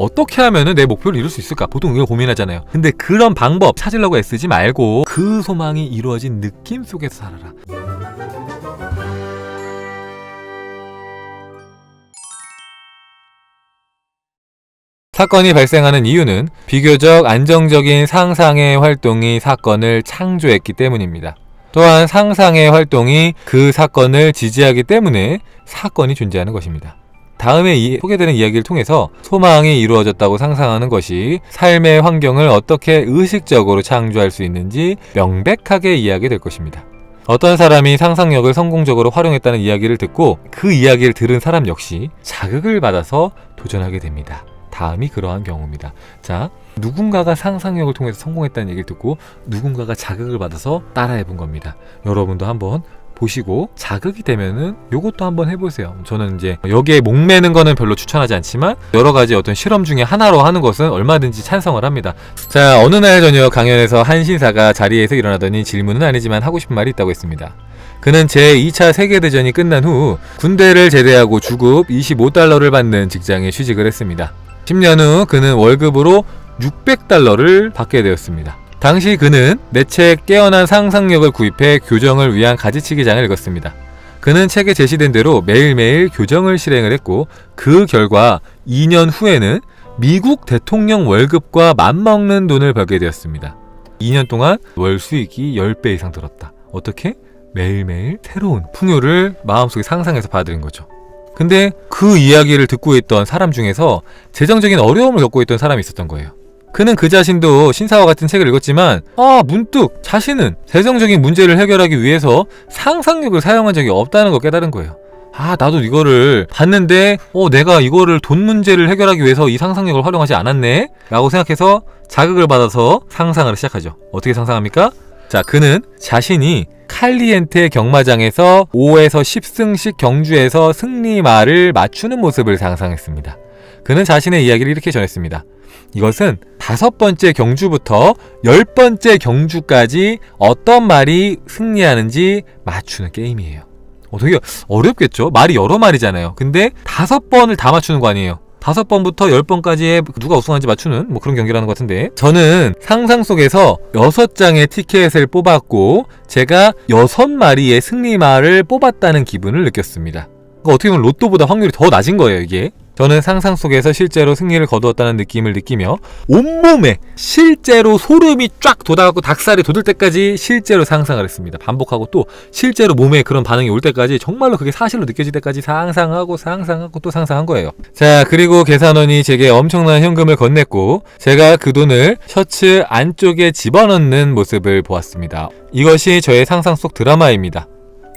어떻게 하면 내 목표를 이룰 수 있을까? 보통 이걸 고민하잖아요. 근데 그런 방법 찾으려고 애쓰지 말고 그 소망이 이루어진 느낌 속에서 살아라. 사건이 발생하는 이유는 비교적 안정적인 상상의 활동이 사건을 창조했기 때문입니다. 또한 상상의 활동이 그 사건을 지지하기 때문에 사건이 존재하는 것입니다. 다음에 소개되는 이야기를 통해서 소망이 이루어졌다고 상상하는 것이 삶의 환경을 어떻게 의식적으로 창조할 수 있는지 명백하게 이해하게 될 것입니다. 어떤 사람이 상상력을 성공적으로 활용했다는 이야기를 듣고 그 이야기를 들은 사람 역시 자극을 받아서 도전하게 됩니다. 다음이 그러한 경우입니다. 자, 누군가가 상상력을 통해서 성공했다는 얘기를 듣고 누군가가 자극을 받아서 따라해본 겁니다. 여러분도 한번 보시고 자극이 되면은 요것도 한번 해보세요. 저는 이제 여기에 목매는 거는 별로 추천하지 않지만 여러 가지 어떤 실험 중에 하나로 하는 것은 얼마든지 찬성을 합니다. 자, 어느 날 저녁 강연에서 한 신사가 자리에서 일어나더니 질문은 아니지만 하고 싶은 말이 있다고 했습니다. 그는 제2차 세계대전이 끝난 후 군대를 제대하고 주급 25달러를 받는 직장에 취직을 했습니다. 10년 후 그는 월급으로 600달러를 받게 되었습니다. 당시 그는 내 책 깨어난 상상력을 구입해 교정을 위한 가지치기장을 읽었습니다. 그는 책에 제시된 대로 매일매일 교정을 실행을 했고 그 결과 2년 후에는 미국 대통령 월급과 맞먹는 돈을 벌게 되었습니다. 2년 동안 월 수익이 10배 이상 늘었다. 어떻게? 매일매일 새로운 풍요를 마음속에 상상해서 받아들인 거죠. 근데 그 이야기를 듣고 있던 사람 중에서 재정적인 어려움을 겪고 있던 사람이 있었던 거예요. 그는 그 자신도 신사와 같은 책을 읽었지만 문득 자신은 재정적인 문제를 해결하기 위해서 상상력을 사용한 적이 없다는 걸 깨달은 거예요. 나도 이거를 봤는데 내가 이거를 돈 문제를 해결하기 위해서 이 상상력을 활용하지 않았네? 라고 생각해서 자극을 받아서 상상을 시작하죠. 어떻게 상상합니까? 자, 그는 자신이 칼리엔테 경마장에서 5에서 10승씩 경주해서 승리말을 맞추는 모습을 상상했습니다. 그는 자신의 이야기를 이렇게 전했습니다. 이것은 5번째 경주부터 10번째 경주까지 어떤 말이 승리하는지 맞추는 게임이에요. 되게 어렵겠죠? 말이 여러 말이잖아요. 근데 5번을 다 맞추는 거 아니에요. 5번부터 10번까지의 누가 우승하는지 맞추는 그런 경기라는 것 같은데, 저는 상상 속에서 6장의 티켓을 뽑았고 제가 6마리의 승리말을 뽑았다는 기분을 느꼈습니다. 어떻게 보면 로또보다 확률이 더 낮은 거예요, 이게. 저는 상상 속에서 실제로 승리를 거두었다는 느낌을 느끼며 온몸에 실제로 소름이 쫙 돋아갖고 닭살이 돋을 때까지 실제로 상상을 했습니다. 반복하고 또 실제로 몸에 그런 반응이 올 때까지, 정말로 그게 사실로 느껴질 때까지 상상하고 또 상상한 거예요. 자, 그리고 계산원이 제게 엄청난 현금을 건넸고 제가 그 돈을 셔츠 안쪽에 집어넣는 모습을 보았습니다. 이것이 저의 상상 속 드라마입니다.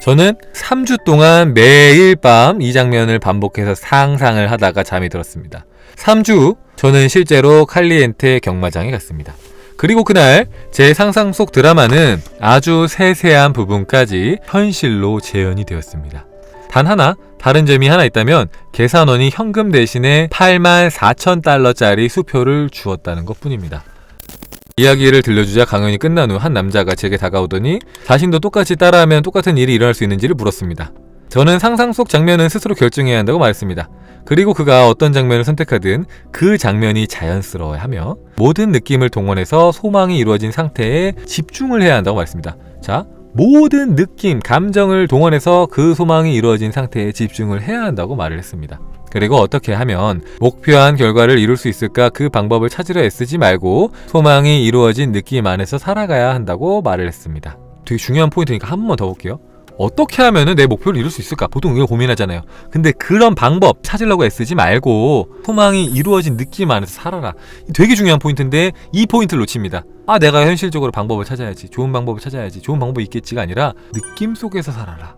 저는 3주 동안 매일 밤 이 장면을 반복해서 상상을 하다가 잠이 들었습니다. 3주 후 저는 실제로 칼리엔테 경마장에 갔습니다. 그리고 그날 제 상상 속 드라마는 아주 세세한 부분까지 현실로 재현이 되었습니다. 단 하나, 다른 점이 하나 있다면 계산원이 현금 대신에 84,000달러짜리 수표를 주었다는 것뿐입니다. 이야기를 들려주자 강연이 끝난 후 한 남자가 제게 다가오더니 자신도 똑같이 따라하면 똑같은 일이 일어날 수 있는지를 물었습니다. 저는 상상 속 장면은 스스로 결정해야 한다고 말했습니다. 그리고 그가 어떤 장면을 선택하든 그 장면이 자연스러워야 하며 모든 느낌을 동원해서 소망이 이루어진 상태에 집중을 해야 한다고 말했습니다. 자, 모든 느낌, 감정을 동원해서 그 소망이 이루어진 상태에 집중을 해야 한다고 말을 했습니다. 그리고 어떻게 하면 목표한 결과를 이룰 수 있을까, 그 방법을 찾으려 애쓰지 말고 소망이 이루어진 느낌 안에서 살아가야 한다고 말을 했습니다. 되게 중요한 포인트니까 한 번만 더 볼게요. 어떻게 하면 내 목표를 이룰 수 있을까? 보통 이걸 고민하잖아요. 근데 그런 방법 찾으려고 애쓰지 말고 소망이 이루어진 느낌 안에서 살아라. 되게 중요한 포인트인데 이 포인트를 놓칩니다. 내가 현실적으로 방법을 찾아야지, 좋은 방법을 찾아야지, 좋은 방법이 있겠지가 아니라 느낌 속에서 살아라.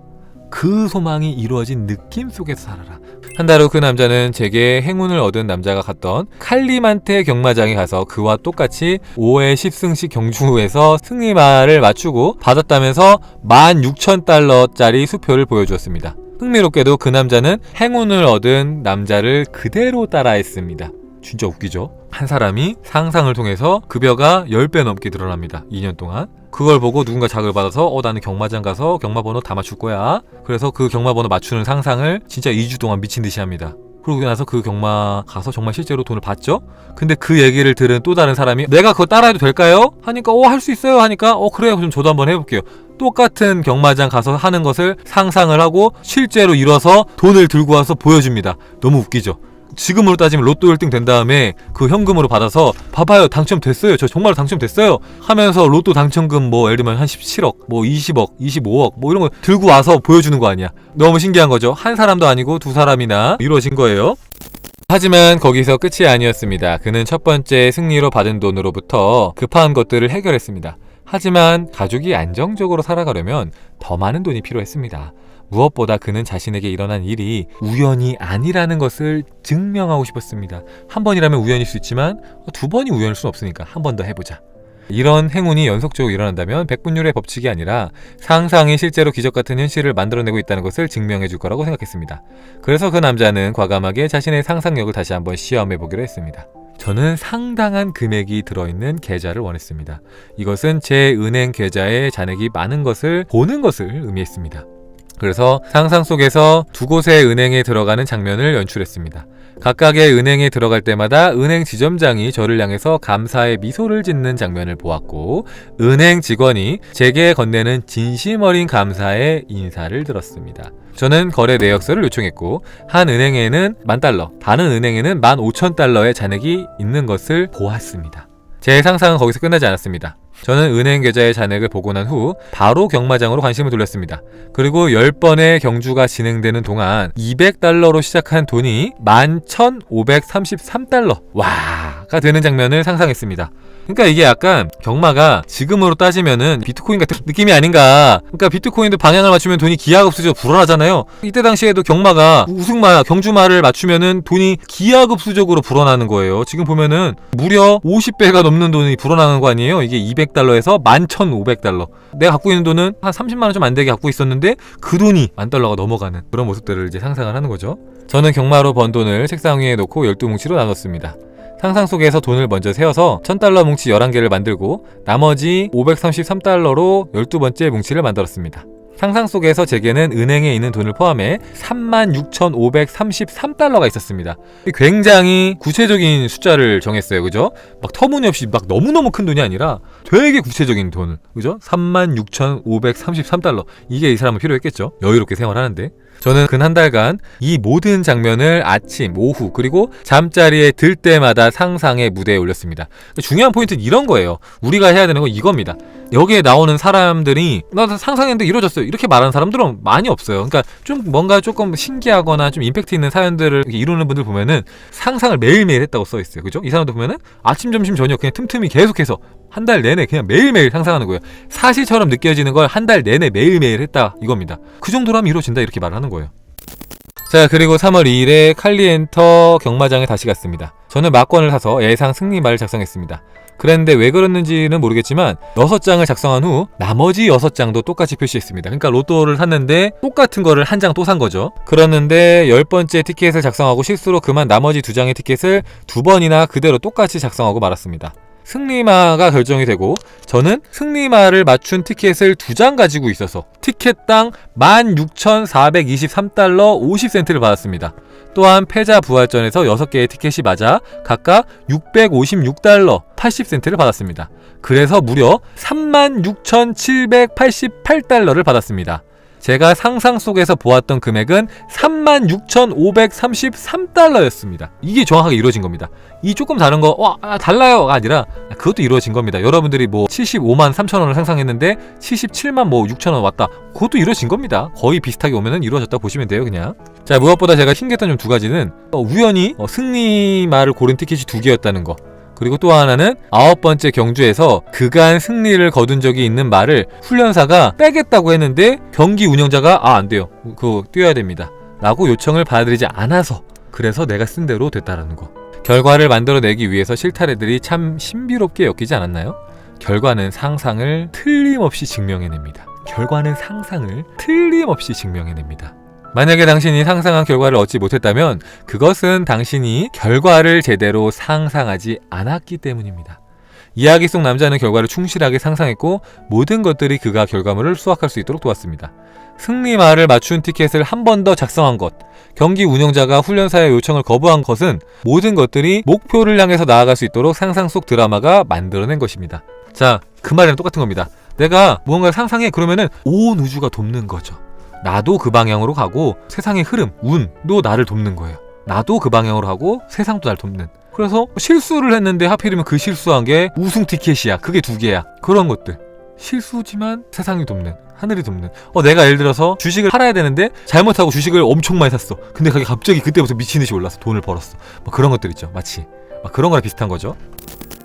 그 소망이 이루어진 느낌 속에서 살아라. 한 달 후 그 남자는 제게 행운을 얻은 남자가 갔던 칼리만테 경마장에 가서 그와 똑같이 5에 10승씩 경주에서 승리말을 맞추고 받았다면서 16,000달러짜리 수표를 보여주었습니다. 흥미롭게도 그 남자는 행운을 얻은 남자를 그대로 따라했습니다. 진짜 웃기죠? 한 사람이 상상을 통해서 급여가 10배 넘게 늘어납니다. 2년 동안. 그걸 보고 누군가 자극을 받아서 나는 경마장 가서 경마번호 다 맞출 거야. 그래서 그 경마번호 맞추는 상상을 진짜 2주 동안 미친 듯이 합니다. 그러고 나서 그 경마 가서 정말 실제로 돈을 받죠. 근데 그 얘기를 들은 또 다른 사람이 내가 그거 따라해도 될까요? 하니까 할 수 있어요 하니까 그래요 그럼 저도 한번 해볼게요. 똑같은 경마장 가서 하는 것을 상상을 하고 실제로 이뤄서 돈을 들고 와서 보여줍니다. 너무 웃기죠. 지금으로 따지면 로또 1등 된 다음에 그 현금으로 받아서 봐봐요 당첨됐어요 저 정말로 당첨됐어요 하면서 로또 당첨금 뭐 예를 들면 한 17억 뭐 20억 25억 뭐 이런 거 들고 와서 보여주는 거 아니야. 너무 신기한 거죠. 한 사람도 아니고 두 사람이나 이루어진 거예요. 하지만 거기서 끝이 아니었습니다. 그는 첫 번째 승리로 받은 돈으로부터 급한 것들을 해결했습니다. 하지만 가족이 안정적으로 살아가려면 더 많은 돈이 필요했습니다. 무엇보다 그는 자신에게 일어난 일이 우연이 아니라는 것을 증명하고 싶었습니다. 한 번이라면 우연일 수 있지만 두 번이 우연일 수는 없으니까 한 번 더 해보자. 이런 행운이 연속적으로 일어난다면 백분율의 법칙이 아니라 상상이 실제로 기적 같은 현실을 만들어내고 있다는 것을 증명해 줄 거라고 생각했습니다. 그래서 그 남자는 과감하게 자신의 상상력을 다시 한번 시험해 보기로 했습니다. 저는 상당한 금액이 들어있는 계좌를 원했습니다. 이것은 제 은행 계좌에 잔액이 많은 것을 보는 것을 의미했습니다. 그래서 상상 속에서 두 곳의 은행에 들어가는 장면을 연출했습니다. 각각의 은행에 들어갈 때마다 은행 지점장이 저를 향해서 감사의 미소를 짓는 장면을 보았고 은행 직원이 제게 건네는 진심 어린 감사의 인사를 들었습니다. 저는 거래 내역서를 요청했고 한 은행에는 $10,000, 다른 은행에는 $15,000의 잔액이 있는 것을 보았습니다. 제 상상은 거기서 끝나지 않았습니다. 저는 은행 계좌의 잔액을 보고 난 후 바로 경마장으로 관심을 돌렸습니다. 그리고 10번의 경주가 진행되는 동안 $200로 시작한 돈이 $11,533가 되는 장면을 상상했습니다. 그러니까 이게 약간 경마가 지금으로 따지면은 비트코인 같은 느낌이 아닌가. 그러니까 비트코인도 방향을 맞추면 돈이 기하급수적으로 불어나잖아요. 이때 당시에도 경마가 우승마, 경주마를 맞추면은 돈이 기하급수적으로 불어나는 거예요. 지금 보면은 무려 50배가 넘는 돈이 불어나는 거 아니에요. 이게 $200에서 $11,500. 내가 갖고 있는 돈은 한 30만원 좀 안 되게 갖고 있었는데 그 돈이 $10,000가 넘어가는 그런 모습들을 이제 상상을 하는 거죠. 저는 경마로 번 돈을 책상 위에 놓고 12뭉치로 나눴습니다. 상상 속에서 돈을 먼저 세어서 $1,000 뭉치 11개를 만들고 나머지 $533로 12번째 뭉치를 만들었습니다. 상상 속에서 제게는 은행에 있는 돈을 포함해 $36,533가 있었습니다. 굉장히 구체적인 숫자를 정했어요. 그죠? 막 터무니없이 막 너무너무 큰 돈이 아니라 되게 구체적인 돈을. 그죠? $36,533. 이게 이 사람은 필요했겠죠. 여유롭게 생활하는데. 저는 근 한 달간 이 모든 장면을 아침, 오후, 그리고 잠자리에 들 때마다 상상의 무대에 올렸습니다. 중요한 포인트는 이런 거예요. 우리가 해야 되는 건 이겁니다. 여기에 나오는 사람들이 나 상상했는데 이루어졌어요. 이렇게 말하는 사람들은 많이 없어요. 그러니까 좀 뭔가 조금 신기하거나 좀 임팩트 있는 사연들을 이루는 분들 보면은 상상을 매일매일 했다고 써 있어요. 그죠? 이 사람들 보면은 아침, 점심, 저녁 그냥 틈틈이 계속해서 한 달 내내 그냥 매일매일 상상하는 거예요. 사실처럼 느껴지는 걸 한 달 내내 매일매일 했다 이겁니다. 그 정도로 하면 이루어진다 이렇게 말을 하는 거예요. 자, 그리고 3월 2일에 칼리엔터 경마장에 다시 갔습니다. 저는 막권을 사서 예상 승리말을 작성했습니다. 그랬는데 왜 그랬는지는 모르겠지만 6장을 작성한 후 나머지 6장도 똑같이 표시했습니다. 그러니까 로또를 샀는데 똑같은 거를 한 장 또 산 거죠. 그랬는데 10번째 티켓을 작성하고 실수로 그만 나머지 2장의 티켓을 2번이나 그대로 똑같이 작성하고 말았습니다. 승리마가 결정이 되고 저는 승리마를 맞춘 티켓을 2장 가지고 있어서 티켓당 $16,423 50센트를 받았습니다. 또한 패자 부활전에서 6개의 티켓이 맞아 각각 $656 80센트를 받았습니다. 그래서 무려 $36,788를 받았습니다. 제가 상상 속에서 보았던 금액은 $36,533였습니다. 이게 정확하게 이루어진 겁니다. 이 조금 다른 거 달라요가 아니라 그것도 이루어진 겁니다. 여러분들이 뭐 753,000원을 상상했는데 77만 6천원 왔다. 그것도 이루어진 겁니다. 거의 비슷하게 오면은 이루어졌다 보시면 돼요. 그냥. 자, 무엇보다 제가 신기했던 좀 2가지는 우연히 승리마를 고른 티켓이 2개였다는 거. 그리고 또 하나는 9번째 경주에서 그간 승리를 거둔 적이 있는 말을 훈련사가 빼겠다고 했는데 경기 운영자가 안 돼요. 그거 뛰어야 됩니다. 라고 요청을 받아들이지 않아서 그래서 내가 쓴 대로 됐다라는 거. 결과를 만들어내기 위해서 실타래들이 참 신비롭게 엮이지 않았나요? 결과는 상상을 틀림없이 증명해냅니다. 결과는 상상을 틀림없이 증명해냅니다. 만약에 당신이 상상한 결과를 얻지 못했다면 그것은 당신이 결과를 제대로 상상하지 않았기 때문입니다. 이야기 속 남자는 결과를 충실하게 상상했고 모든 것들이 그가 결과물을 수확할 수 있도록 도왔습니다. 승리말을 맞춘 티켓을 한 번 더 작성한 것, 경기 운영자가 훈련사의 요청을 거부한 것은 모든 것들이 목표를 향해서 나아갈 수 있도록 상상 속 드라마가 만들어낸 것입니다. 자, 그 말이랑 똑같은 겁니다. 내가 무언가를 상상해, 그러면은 온 우주가 돕는 거죠. 나도 그 방향으로 가고 세상의 흐름, 운도 나를 돕는 거예요. 나도 그 방향으로 하고 세상도 날 돕는. 그래서 실수를 했는데 하필이면 그 실수한 게 우승 티켓이야. 그게 2개야. 그런 것들. 실수지만 세상이 돕는, 하늘이 돕는. 내가 예를 들어서 주식을 팔아야 되는데 잘못하고 주식을 엄청 많이 샀어. 근데 그게 갑자기 그때부터 미친듯이 올라서 돈을 벌었어. 그런 것들 있죠. 마치 그런 거랑 비슷한 거죠.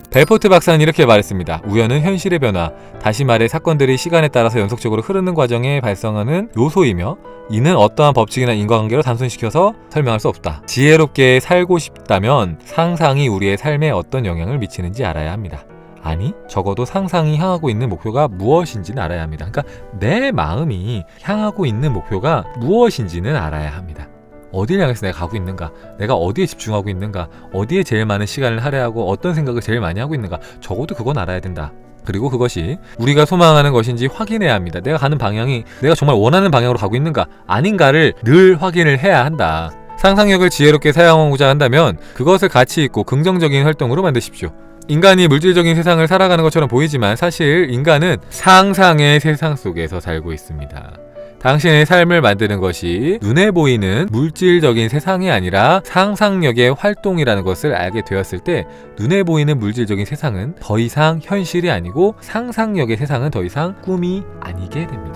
벨포트 박사는 이렇게 말했습니다. 우연은 현실의 변화, 다시 말해 사건들이 시간에 따라서 연속적으로 흐르는 과정에 발생하는 요소이며 이는 어떠한 법칙이나 인과관계로 단순시켜서 설명할 수 없다. 지혜롭게 살고 싶다면 상상이 우리의 삶에 어떤 영향을 미치는지 알아야 합니다. 아니, 적어도 상상이 향하고 있는 목표가 무엇인지는 알아야 합니다. 그러니까 내 마음이 향하고 있는 목표가 무엇인지는 알아야 합니다. 어디를 향해서 내가 가고 있는가, 내가 어디에 집중하고 있는가, 어디에 제일 많은 시간을 할애하고 어떤 생각을 제일 많이 하고 있는가, 적어도 그건 알아야 된다. 그리고 그것이 우리가 소망하는 것인지 확인해야 합니다. 내가 가는 방향이 내가 정말 원하는 방향으로 가고 있는가 아닌가를 늘 확인을 해야 한다. 상상력을 지혜롭게 사용하고자 한다면 그것을 가치 있고 긍정적인 활동으로 만드십시오. 인간이 물질적인 세상을 살아가는 것처럼 보이지만 사실 인간은 상상의 세상 속에서 살고 있습니다. 당신의 삶을 만드는 것이 눈에 보이는 물질적인 세상이 아니라 상상력의 활동이라는 것을 알게 되었을 때 눈에 보이는 물질적인 세상은 더 이상 현실이 아니고 상상력의 세상은 더 이상 꿈이 아니게 됩니다.